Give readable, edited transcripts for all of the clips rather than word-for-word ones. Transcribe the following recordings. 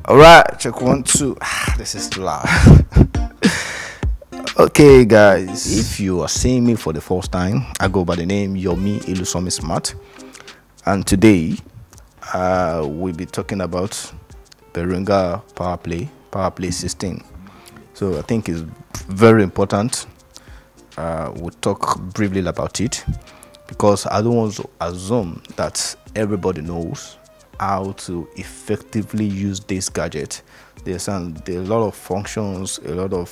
All right, check 1 2. This is too loud. Okay, guys, if you are seeing me for the first time, I go by the name Yomi Ilusomi Smart, and today we'll be talking about Berunga Power Play 16. So I think it's very important. We'll talk briefly about it because I don't want to assume that everybody knows how to effectively use this gadget. There's a lot of functions, a lot of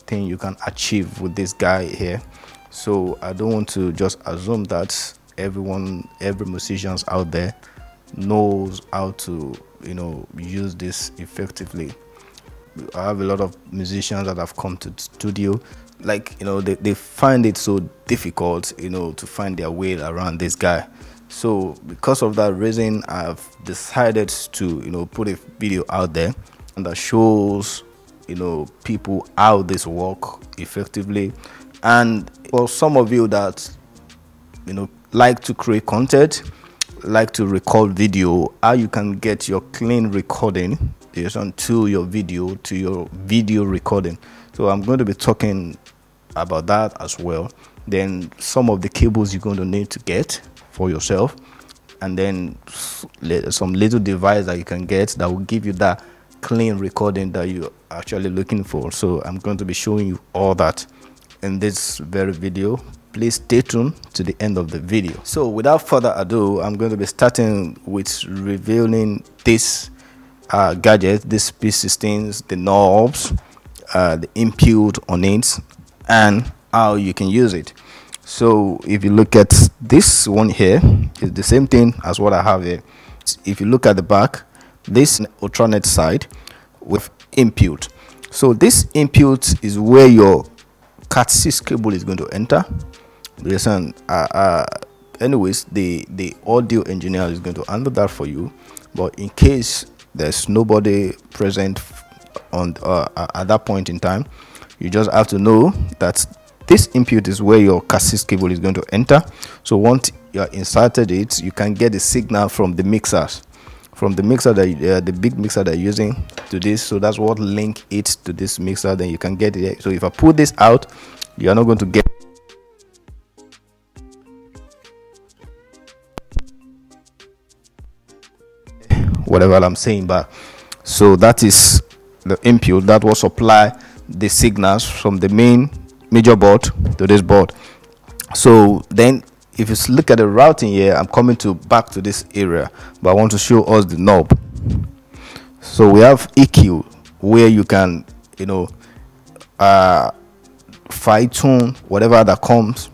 things you can achieve with this guy here. So I don't want to just assume that every musicians out there knows how to use this effectively. I have a lot of musicians that have come to the studio, like they find it so difficult to find their way around this guy. So because of that reason, I've decided to put a video out there and that shows people how this work effectively. And for some of you that like to create content, like to record video, how you can get your clean recording to your video recording. So I'm going to be talking about that as well. Then some of the cables you're going to need to get for yourself, and then some little device that you can get that will give you that clean recording that you're actually looking for. So I'm going to be showing you all that in this very video. Please stay tuned to the end of the video. So without further ado, I'm going to be starting with revealing this gadget, this p16s, the knobs, the input on it, and how you can use it. So if you look at this one here, it's the same thing as what I have here. If you look at the back, this ultranet side with input. So this input is where your Cat6 cable is going to enter. Listen, anyways, the audio engineer is going to handle that for you. But in case there's nobody present on at that point in time, you just have to know that this input is where your Cat6 cable is going to enter. So once you are inserted it, you can get the signal from the mixers, from the mixer that the big mixer that you're using to this. So that's what link it to this mixer. Then you can get it. So if I pull this out, you are not going to get whatever I'm saying back. So that is the input that will supply the signals from the major board to this board. So then if you look at the routing here, I'm coming back to this area, but I want to show us the knob. So we have EQ, where you can fine tune whatever that comes,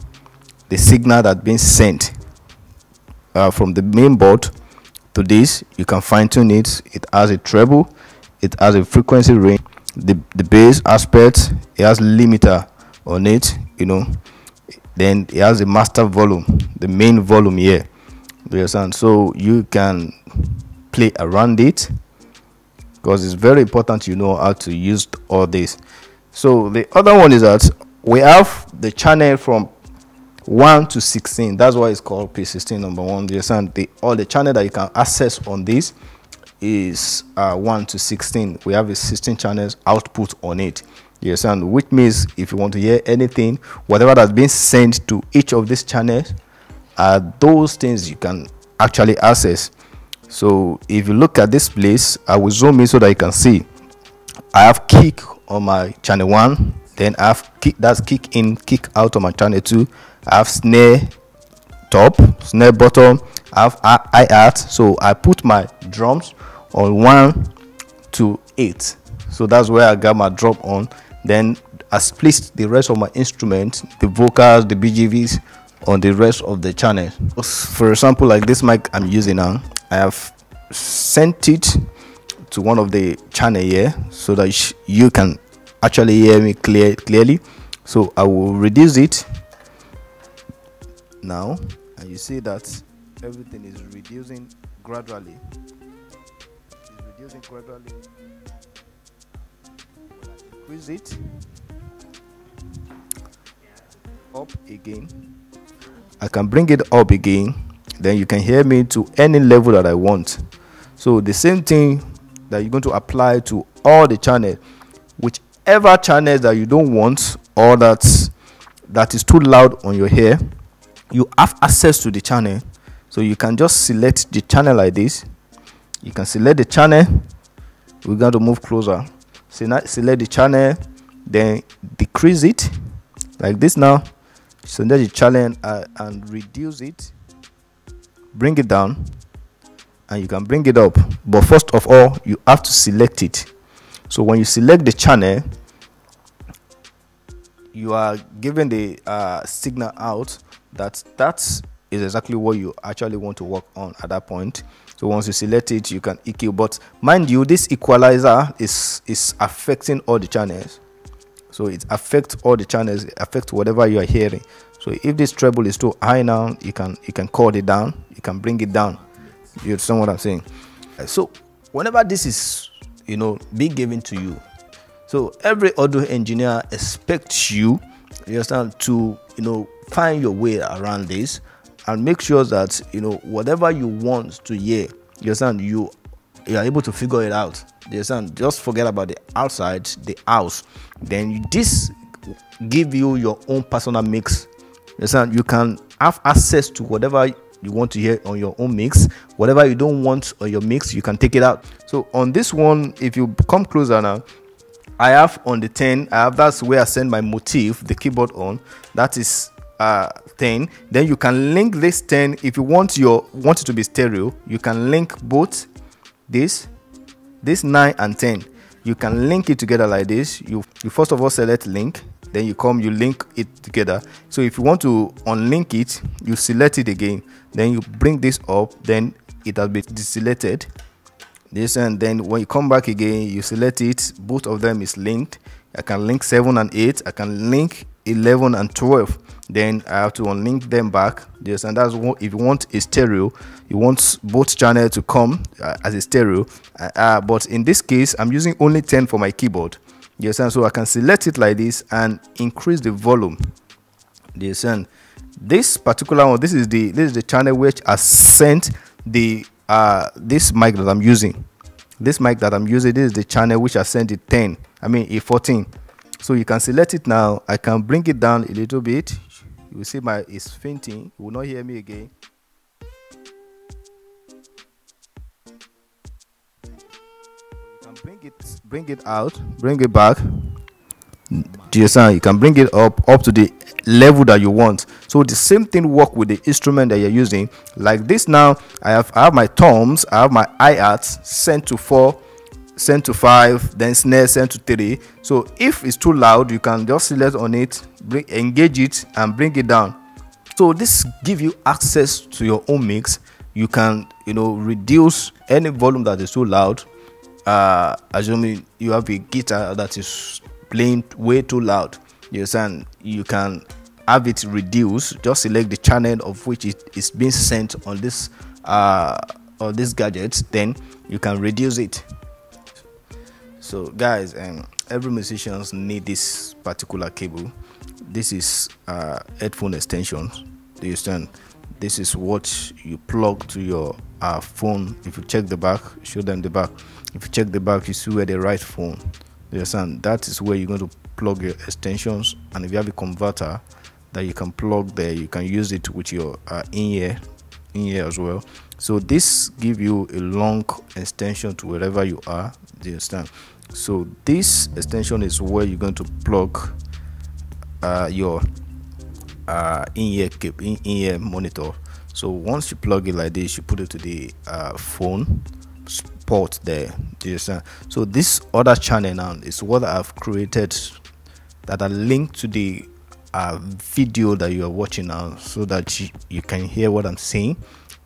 the signal that's been sent from the main board to this. You can fine tune it. It has a treble, it has a frequency range, the bass aspect, it has limiter on it, then it has a master volume, the main volume here. Do you understand? So you can play around it because it's very important how to use all this. So the other one is that we have the channel from 1 to 16. That's why it's called p16 number 1. Do you understand? All the channel that you can access on this is 1 to 16. We have a 16 channels output on it. Yes, and which means if you want to hear anything, whatever that's been sent to each of these channels, those things you can actually access. So if you look at this place, I will zoom in so that you can see. I have kick on my channel 1, then I have kick, that's kick in, kick out on my channel 2. I have snare top, snare bottom, I have hi-hat. So I put my drums on 1 to 8. So that's where I got my drop on. Then I split the rest of my instruments, the vocals, the BGVs on the rest of the channel. For example, like this mic I'm using now, I have sent it to one of the channel here so that you can actually hear me clearly. So I will reduce it now, and you see that everything is reducing gradually. It's reducing gradually. Increase it up again. I can bring it up again. Then you can hear me to any level that I want. So the same thing that you're going to apply to all the channels. Whichever channels that you don't want, or that is too loud on your hair, you have access to the channel. So you can just select the channel like this. You can select the channel. We're going to move closer. Select the channel, then decrease it like this. Now select the channel and reduce it, bring it down, and you can bring it up. But first of all, you have to select it. So when you select the channel, you are given the signal out that is exactly what you actually want to work on at that point. So once you select it, you can EQ. But mind you, this equalizer is affecting all the channels. So it affects all the channels, it affects whatever you are hearing. So if this treble is too high now, you can cut it down, you can bring it down. You understand what I'm saying? So whenever this is, be given to you, so every audio engineer expects you understand, to find your way around this and make sure that whatever you want to hear, you understand, you are able to figure it out. You understand? Just forget about the outside, the house. Then this give you your own personal mix. You understand? You can have access to whatever you want to hear on your own mix. Whatever you don't want on your mix, you can take it out. So on this one, if you come closer now, I have on the 10, that's where I send my motif, the keyboard on. That is 10. Then you can link this 10. If you want it to be stereo, you can link both this 9 and 10. You can link it together like this. You first of all select link, then you link it together. So if you want to unlink it, you select it again, then you bring this up, then it has been deselected. This, and then when you come back again, you select it, both of them is linked. I can link 7 and 8, I can link 11 and 12. Then I have to unlink them back. Yes, and that's what, if you want a stereo, you want both channels to come as a stereo. But in this case, I'm using only 10 for my keyboard. Yes, and so I can select it like this and increase the volume. Yes, and this particular one, this is the channel which has sent the this mic that I'm using. This mic that I'm using, this is the channel which has sent it 10. I mean a 14. So you can select it now. I can bring it down a little bit. You will see it's fainting. You will not hear me again. You can bring it out, bring it back. Do you understand? You can bring it up to the level that you want. So the same thing work with the instrument that you're using. Like this now, I have my toms, I have my hi-hats sent to 4, sent to 5, then snare sent to 3. So if it's too loud, you can just select on it, engage it and bring it down. So this give you access to your own mix. You can reduce any volume that is too loud. Assuming you have a guitar that is playing way too loud, yes, and you can have it reduced. Just select the channel of which it is being sent on this gadget, then you can reduce it. So guys, every musicians need this particular cable. This is headphone extension. Do you understand? This is what you plug to your phone. If you check the back, show them the back. If you check the back, you see where the right phone. You understand? That is where you're going to plug your extensions. And if you have a converter that you can plug there, you can use it with your in-ear as well. So this give you a long extension to wherever you are. Do you understand? So this extension is where you're going to plug your in-ear monitor. So once you plug it like this, you put it to the phone port there. Do you understand? So this other channel now is what I've created that are linked to the video that you are watching now, so that you can hear what I'm saying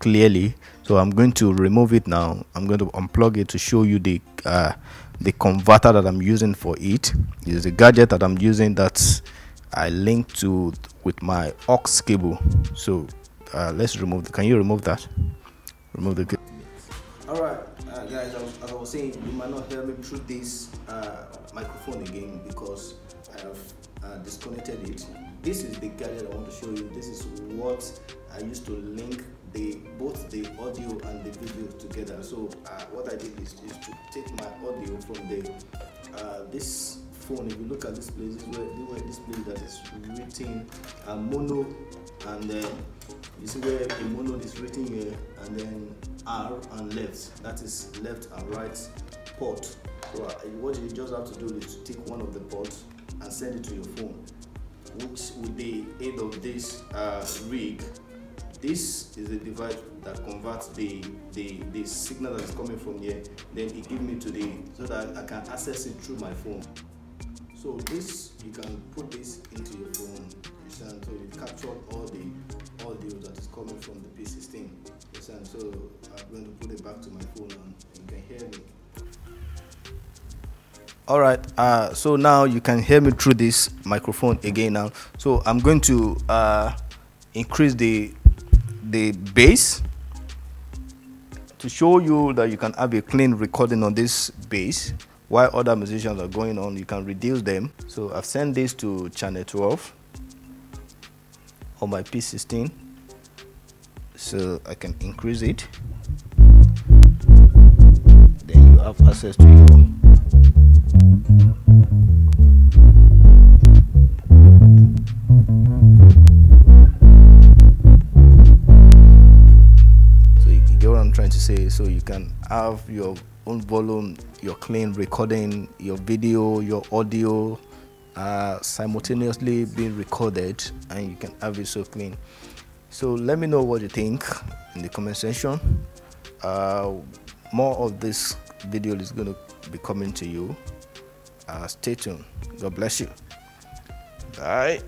clearly. So I'm going to remove it now. I'm going to unplug it to show you the converter that I'm using for it. It is a gadget that I'm using that I link to with my aux cable. So let's remove can you remove that? Remove the cable. All right, guys, as I was saying, you might not hear me through this microphone again because I have disconnected it. This is the gadget I want to show you. This is what I used to link both the audio and the video together. So what I did is to take my audio from this phone. If you look at this place, this is this place that is written mono, and then you see where the mono is written here, and then R and left, that is left and right port. So what you just have to do is to take one of the ports and send it to your phone, which with the aid of this rig, this is the device that converts the signal that is coming from here, then it gives me so that I can access it through my phone. So this, you can put this into your phone, so you capture all the audio that is coming from the p16. So I'm going to put it back to my phone and you can hear me. All right, so now you can hear me through this microphone again now. So I'm going to increase the bass to show you that you can have a clean recording on this bass while other musicians are going on. You can reduce them. So I've sent this to channel 12 on my p16, so I can increase it. Then you have access to your trying to say, so you can have your own volume, your clean recording, your video, your audio simultaneously being recorded, and you can have it so clean. So let me know what you think in the comment section. More of this video is going to be coming to you. Stay tuned. God bless you. Bye.